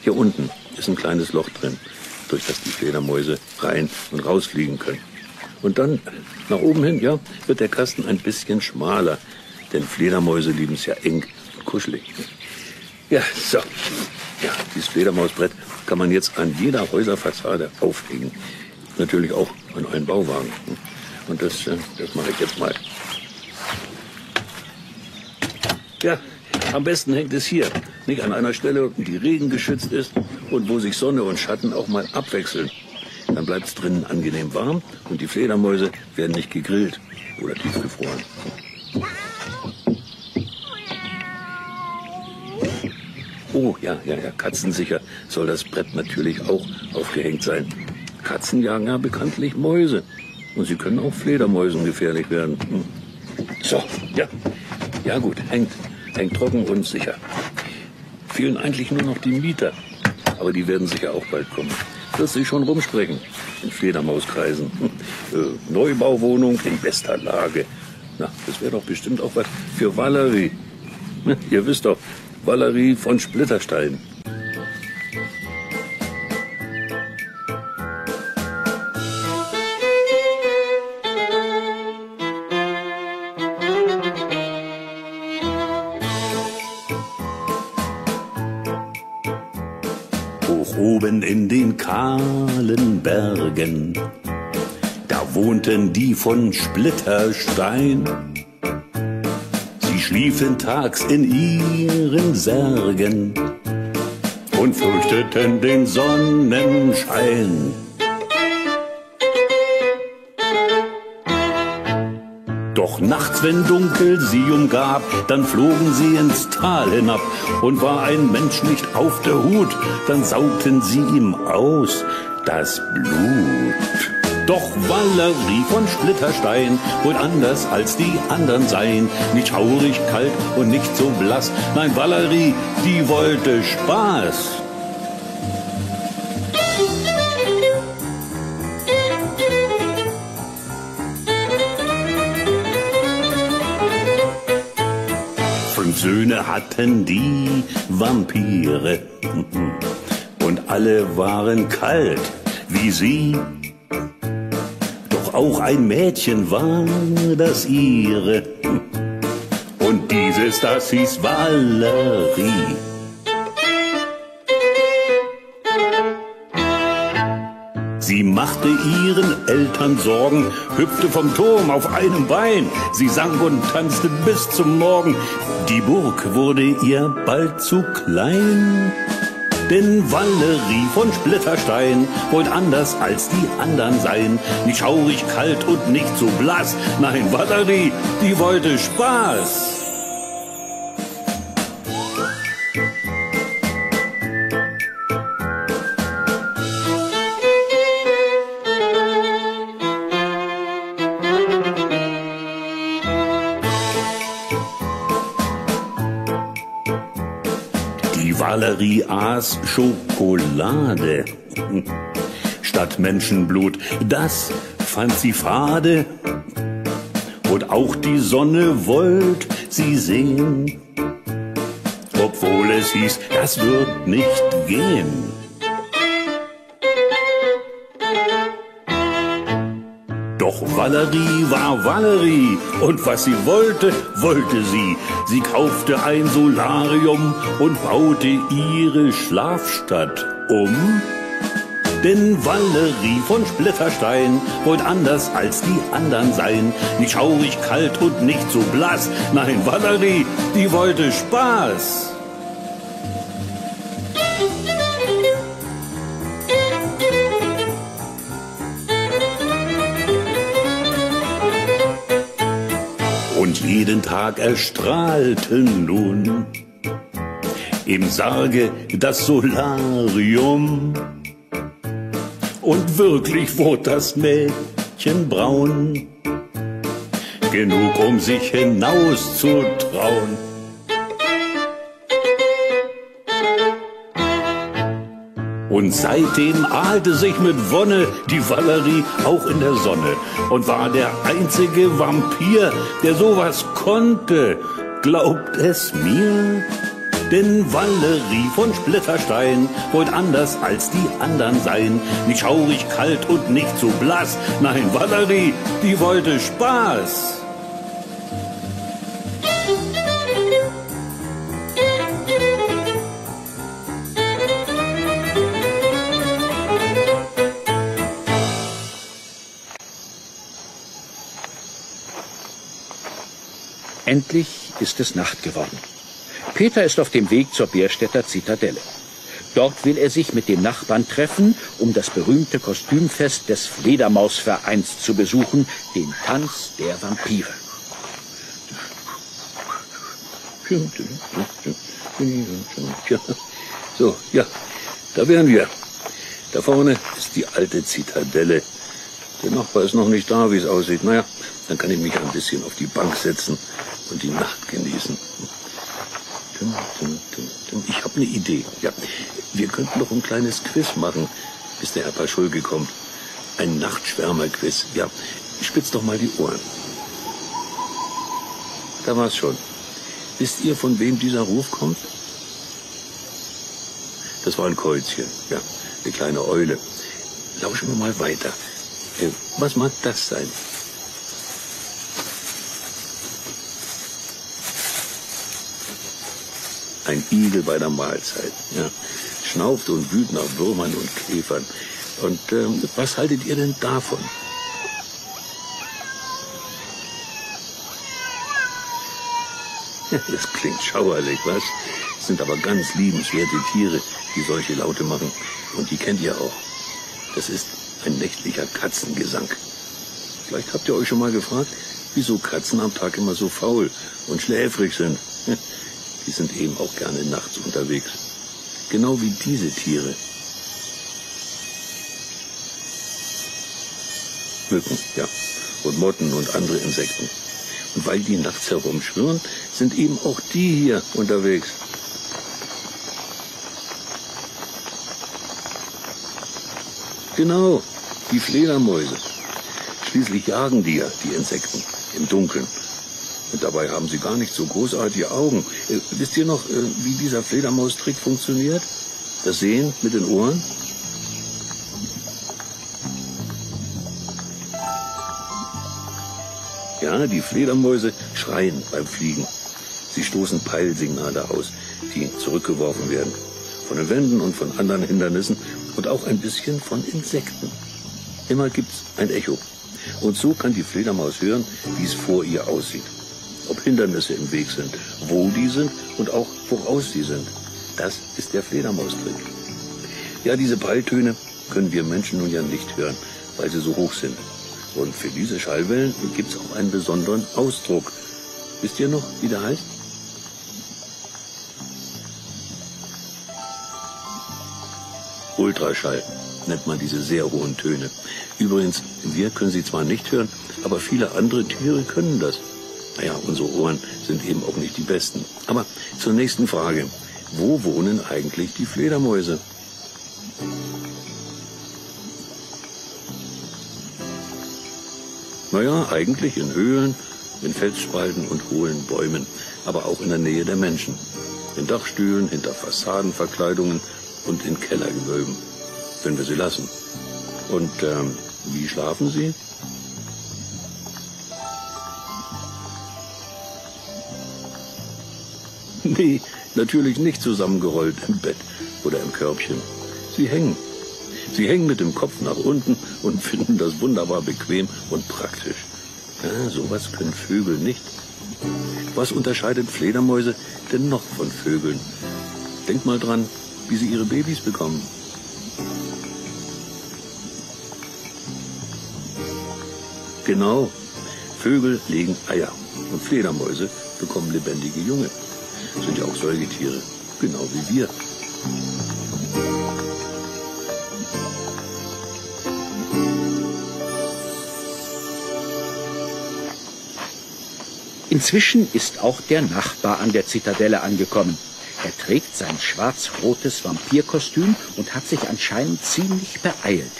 Hier unten ist ein kleines Loch drin, durch das die Fledermäuse rein und rausfliegen können. Und dann nach oben hin, ja, wird der Kasten ein bisschen schmaler, denn Fledermäuse lieben es ja eng und kuschelig. Ja, so. Ja, dieses Fledermausbrett kann man jetzt an jeder Häuserfassade aufhängen. Natürlich auch an einen Bauwagen. Und das mache ich jetzt mal. Ja, am besten hängt es hier. Nicht an einer Stelle, die regengeschützt ist und wo sich Sonne und Schatten auch mal abwechseln. Dann bleibt es drinnen angenehm warm und die Fledermäuse werden nicht gegrillt oder tiefgefroren. Oh, ja, katzensicher soll das Brett natürlich auch aufgehängt sein. Katzen jagen ja bekanntlich Mäuse. Und sie können auch Fledermäusen gefährlich werden. So, ja. Ja gut, hängt trocken und sicher. Fehlen eigentlich nur noch die Mieter. Aber die werden sicher auch bald kommen. Wird sich schon rumsprechen in Fledermauskreisen. Neubauwohnung in bester Lage. Na, das wäre doch bestimmt auch was für Valerie. Ihr wisst doch, Valerie von Splitterstein. Hoch oben in den kahlen Bergen, da wohnten die von Splitterstein. Sie schliefen tags in ihren Särgen und fürchteten den Sonnenschein. Doch nachts, wenn dunkel sie umgab, dann flogen sie ins Tal hinab. Und war ein Mensch nicht auf der Hut, dann saugten sie ihm aus das Blut. Doch Valerie von Splitterstein wohl anders als die anderen sein. Nicht schaurig, kalt und nicht so blass. Nein, Valerie, die wollte Spaß. Söhne hatten die Vampire und alle waren kalt wie sie. Doch auch ein Mädchen war das ihre und dieses, das hieß Valerie. Sie machte ihren Eltern Sorgen, hüpfte vom Turm auf einem Bein. Sie sang und tanzte bis zum Morgen. Die Burg wurde ihr bald zu klein. Denn Valerie von Splitterstein wollte anders als die anderen sein. Nicht schaurig, kalt und nicht so blass. Nein, Valerie, die wollte Spaß. Valerie aß Schokolade statt Menschenblut, das fand sie fade. Und auch die Sonne wollte sie sehen, obwohl es hieß, das wird nicht gehen. Doch Valerie war Valerie und was sie wollte, wollte sie. Sie kaufte ein Solarium und baute ihre Schlafstadt um. Denn Valerie von Splitterstein wollte anders als die anderen sein. Nicht schaurig, kalt und nicht so blass. Nein, Valerie, die wollte Spaß. Und jeden Tag erstrahlten nun im Sarge das Solarium. Und wirklich wurde das Mädchen Bärtchen braun. Genug, um sich hinauszutrauen. Und seitdem ahlte sich mit Wonne die Valerie auch in der Sonne und war der einzige Vampir, der sowas konnte. Glaubt es mir? Denn Valerie von Splitterstein wollte anders als die anderen sein. Nicht schaurig, kalt und nicht so blass. Nein, Valerie, die wollte Spaß. Endlich ist es Nacht geworden. Peter ist auf dem Weg zur Bärstädter Zitadelle. Dort will er sich mit den Nachbarn treffen, um das berühmte Kostümfest des Fledermausvereins zu besuchen, den Tanz der Vampire. So, ja, da wären wir. Da vorne ist die alte Zitadelle. Der Nachbar ist noch nicht da, wie es aussieht. Naja, dann kann ich mich ein bisschen auf die Bank setzen und die Nacht genießen. Ich habe eine Idee. Ja, wir könnten doch ein kleines Quiz machen, bis der Herr Paschulke kommt. Ein Nachtschwärmer-Quiz. Ja, spitzt doch mal die Ohren. Da war's schon. Wisst ihr, von wem dieser Ruf kommt? Das war ein Käuzchen. Ja, eine kleine Eule. Lauschen wir mal weiter. Was mag das sein? Ein Igel bei der Mahlzeit. Ja. Schnauft und wühlt nach Würmern und Käfern. Und was haltet ihr denn davon? Das klingt schauerlich, was? Das sind aber ganz liebenswerte Tiere, die solche Laute machen. Und die kennt ihr auch. Das ist ein nächtlicher Katzengesang. Vielleicht habt ihr euch schon mal gefragt, wieso Katzen am Tag immer so faul und schläfrig sind. Die sind eben auch gerne nachts unterwegs. Genau wie diese Tiere. Mücken, ja. Und Motten und andere Insekten. Und weil die nachts herumschwirren, sind eben auch die hier unterwegs. Genau, die Fledermäuse. Schließlich jagen die ja die Insekten im Dunkeln. Und dabei haben sie gar nicht so großartige Augen. Wisst ihr noch, wie dieser Fledermaustrick funktioniert? Das Sehen mit den Ohren? Ja, die Fledermäuse schreien beim Fliegen. Sie stoßen Peilsignale aus, die zurückgeworfen werden. Von den Wänden und von anderen Hindernissen und auch ein bisschen von Insekten. Immer gibt's ein Echo. Und so kann die Fledermaus hören, wie es vor ihr aussieht. Ob Hindernisse im Weg sind, wo die sind und auch woraus sie sind. Das ist der Fledermaustrick. Ja, diese Peiltöne können wir Menschen nun ja nicht hören, weil sie so hoch sind. Und für diese Schallwellen gibt es auch einen besonderen Ausdruck. Wisst ihr noch, wie der heißt? Ultraschall nennt man diese sehr hohen Töne. Übrigens, wir können sie zwar nicht hören, aber viele andere Tiere können das. Naja, unsere Ohren sind eben auch nicht die besten. Aber zur nächsten Frage. Wo wohnen eigentlich die Fledermäuse? Naja, eigentlich in Höhlen, in Felsspalten und hohlen Bäumen, aber auch in der Nähe der Menschen. In Dachstühlen, hinter Fassadenverkleidungen und in Kellergewölben, wenn wir sie lassen. Und wie schlafen sie? Nee, natürlich nicht zusammengerollt im Bett oder im Körbchen. Sie hängen. Sie hängen mit dem Kopf nach unten und finden das wunderbar bequem und praktisch. Ja, sowas können Vögel nicht. Was unterscheidet Fledermäuse denn noch von Vögeln? Denkt mal dran, wie sie ihre Babys bekommen. Genau, Vögel legen Eier und Fledermäuse bekommen lebendige Junge. Sind ja auch Säugetiere, genau wie wir. Inzwischen ist auch der Nachbar an der Zitadelle angekommen. Er trägt sein schwarz-rotes Vampirkostüm und hat sich anscheinend ziemlich beeilt.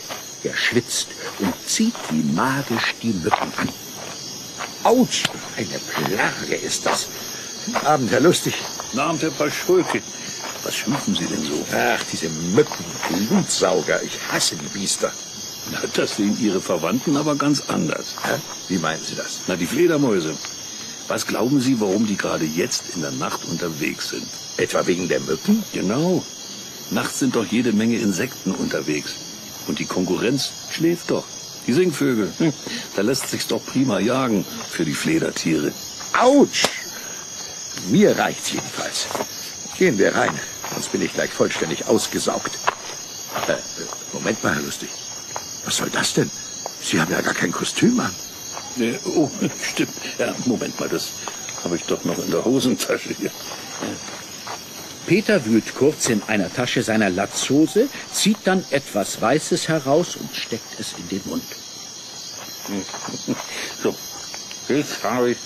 Er schwitzt und zieht wie magisch die Mücken an. Autsch, eine Plage ist das. Guten Abend, Herr Lustig. Guten Abend, Herr Paschulke. Was schimpfen Sie denn so? Ach, diese Mücken, Blutsauger. Ich hasse die Biester. Na, das sehen Ihre Verwandten aber ganz anders. Hä? Wie meinen Sie das? Na, die Fledermäuse. Was glauben Sie, warum die gerade jetzt in der Nacht unterwegs sind? Etwa wegen der Mücken? Genau. Nachts sind doch jede Menge Insekten unterwegs. Und die Konkurrenz schläft doch. Die Singvögel, da lässt sich's doch prima jagen für die Fledertiere. Autsch! Mir reicht's jedenfalls. Gehen wir rein, sonst bin ich gleich vollständig ausgesaugt. Moment mal, Herr Lustig. Was soll das denn? Sie haben ja gar kein Kostüm an. Oh, stimmt. Ja, Moment mal, das habe ich doch noch in der Hosentasche hier. Peter wühlt kurz in einer Tasche seiner Latzhose, zieht dann etwas Weißes heraus und steckt es in den Mund. So, jetzt habe ich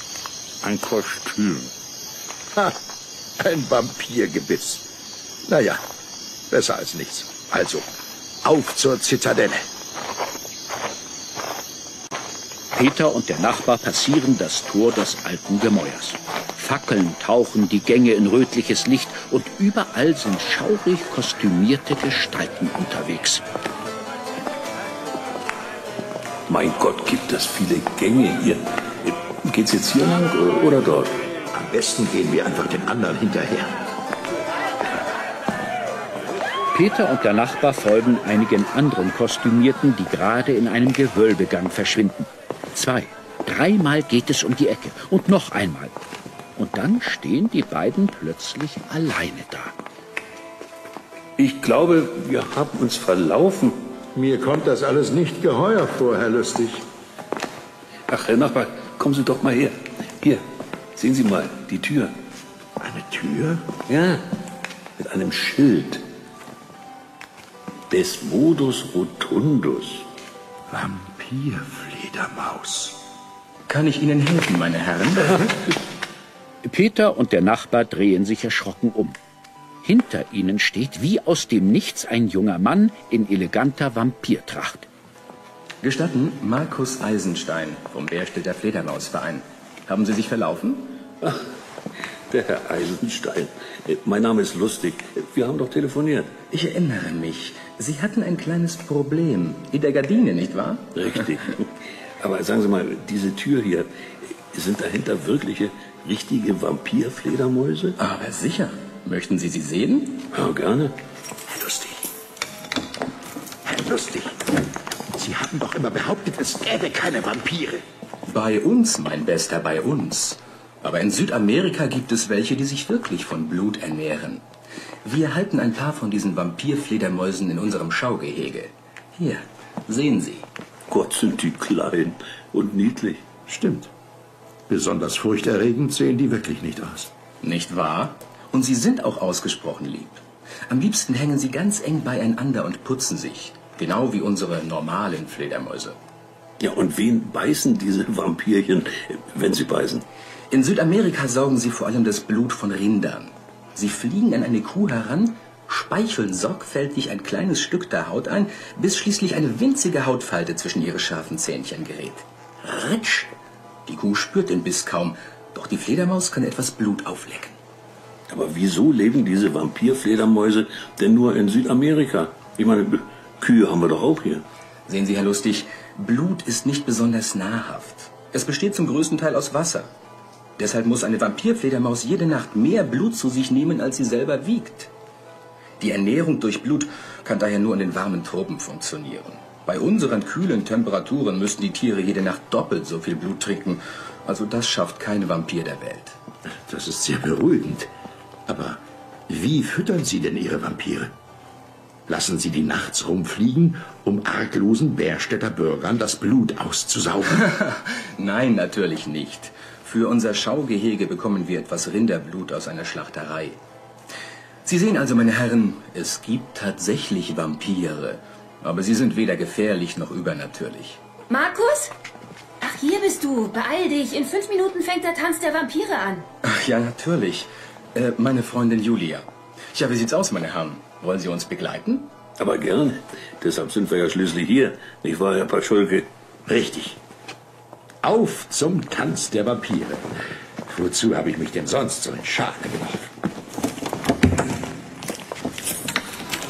ein Kostüm. Ha, ein Vampirgebiss. Naja, besser als nichts. Also, auf zur Zitadelle. Peter und der Nachbar passieren das Tor des alten Gemäuers. Fackeln tauchen die Gänge in rötliches Licht und überall sind schaurig kostümierte Gestalten unterwegs. Mein Gott, gibt es viele Gänge hier. Geht's jetzt hier lang oder dort? Am besten gehen wir einfach den anderen hinterher. Peter und der Nachbar folgen einigen anderen Kostümierten, die gerade in einem Gewölbegang verschwinden. 2-, 3-mal geht es um die Ecke und noch einmal. Und dann stehen die beiden plötzlich alleine da. Ich glaube, wir haben uns verlaufen. Mir kommt das alles nicht geheuer vor, Herr Lustig. Ach, Herr Nachbar, kommen Sie doch mal her. Hier, sehen Sie mal, die Tür. Eine Tür? Ja, mit einem Schild. Desmodus rotundus. Vampirfledermaus. Kann ich Ihnen helfen, meine Herren? Peter und der Nachbar drehen sich erschrocken um. Hinter ihnen steht wie aus dem Nichts ein junger Mann in eleganter Vampirtracht. Gestatten, Markus Eisenstein vom Bärstädter Fledermausverein. Haben Sie sich verlaufen? Ach, der Herr Eisenstein. Mein Name ist Lustig. Wir haben doch telefoniert. Ich erinnere mich. Sie hatten ein kleines Problem. In der Gardine, nicht wahr? Richtig. Aber sagen Sie mal, diese Tür hier, sind dahinter wirkliche, richtige Vampirfledermäuse? Aber sicher. Möchten Sie sie sehen? Ja, gerne. Herr Lustig. Herr Lustig. Sie haben doch immer behauptet, es gäbe keine Vampire. Bei uns, mein Bester, bei uns. Aber in Südamerika gibt es welche, die sich wirklich von Blut ernähren. Wir halten ein paar von diesen Vampirfledermäusen in unserem Schaugehege. Hier, sehen Sie. Gott, sind die klein und niedlich. Stimmt. Besonders furchterregend sehen die wirklich nicht aus. Nicht wahr? Und sie sind auch ausgesprochen lieb. Am liebsten hängen sie ganz eng beieinander und putzen sich. Genau wie unsere normalen Fledermäuse. Ja, und wen beißen diese Vampirchen, wenn sie beißen? In Südamerika saugen sie vor allem das Blut von Rindern. Sie fliegen an eine Kuh heran, speicheln sorgfältig ein kleines Stück der Haut ein, bis schließlich eine winzige Hautfalte zwischen ihre scharfen Zähnchen gerät. Ritsch! Die Kuh spürt den Biss kaum, doch die Fledermaus kann etwas Blut auflecken. Aber wieso leben diese Vampirfledermäuse denn nur in Südamerika? Ich meine, Kühe haben wir doch auch hier. Sehen Sie, Herr Lustig, Blut ist nicht besonders nahrhaft. Es besteht zum größten Teil aus Wasser. Deshalb muss eine Vampirfledermaus jede Nacht mehr Blut zu sich nehmen, als sie selber wiegt. Die Ernährung durch Blut kann daher nur in den warmen Tropen funktionieren. Bei unseren kühlen Temperaturen müssten die Tiere jede Nacht doppelt so viel Blut trinken. Also das schafft kein Vampir der Welt. Das ist sehr beruhigend. Aber wie füttern Sie denn Ihre Vampire? Lassen Sie die nachts rumfliegen, um arglosen Bärstädter Bürgern das Blut auszusaugen? Nein, natürlich nicht. Für unser Schaugehege bekommen wir etwas Rinderblut aus einer Schlachterei. Sie sehen also, meine Herren, es gibt tatsächlich Vampire. Aber sie sind weder gefährlich noch übernatürlich. Markus? Ach, hier bist du. Beeil dich. In 5 Minuten fängt der Tanz der Vampire an. Ach ja, natürlich. Meine Freundin Julia. Ja, wie sieht's aus, meine Herren? Wollen Sie uns begleiten? Aber gern. Deshalb sind wir ja schließlich hier. Nicht wahr, Herr Paschulke? Richtig. Auf zum Tanz der Vampire. Wozu habe ich mich denn sonst so in Schale geworfen?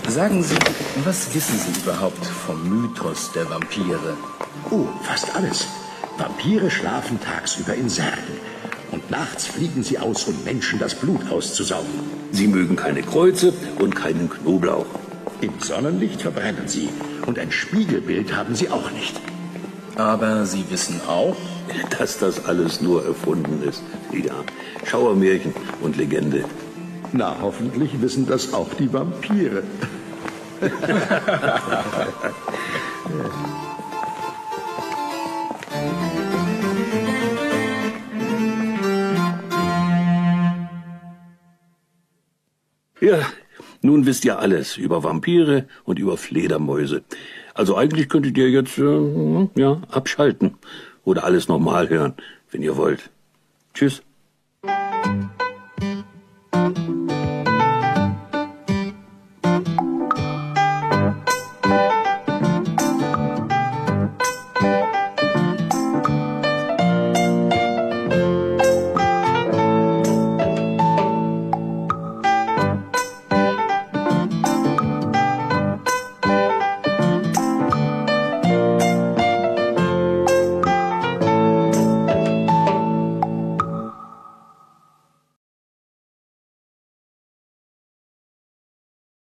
Sagen Sie, was wissen Sie überhaupt vom Mythos der Vampire? Oh, fast alles. Vampire schlafen tagsüber in Särgen. Und nachts fliegen sie aus, um Menschen das Blut auszusaugen. Sie mögen keine Kreuze und keinen Knoblauch. Im Sonnenlicht verbrennen sie. Und ein Spiegelbild haben sie auch nicht. Aber Sie wissen auch, Dass das alles nur erfunden ist. Ja, Schauermärchen und Legende. Na, hoffentlich wissen das auch die Vampire. Ja, nun wisst ihr alles über Vampire und über Fledermäuse. Also eigentlich könntet ihr jetzt, abschalten. Oder alles nochmal hören, wenn ihr wollt. Tschüss.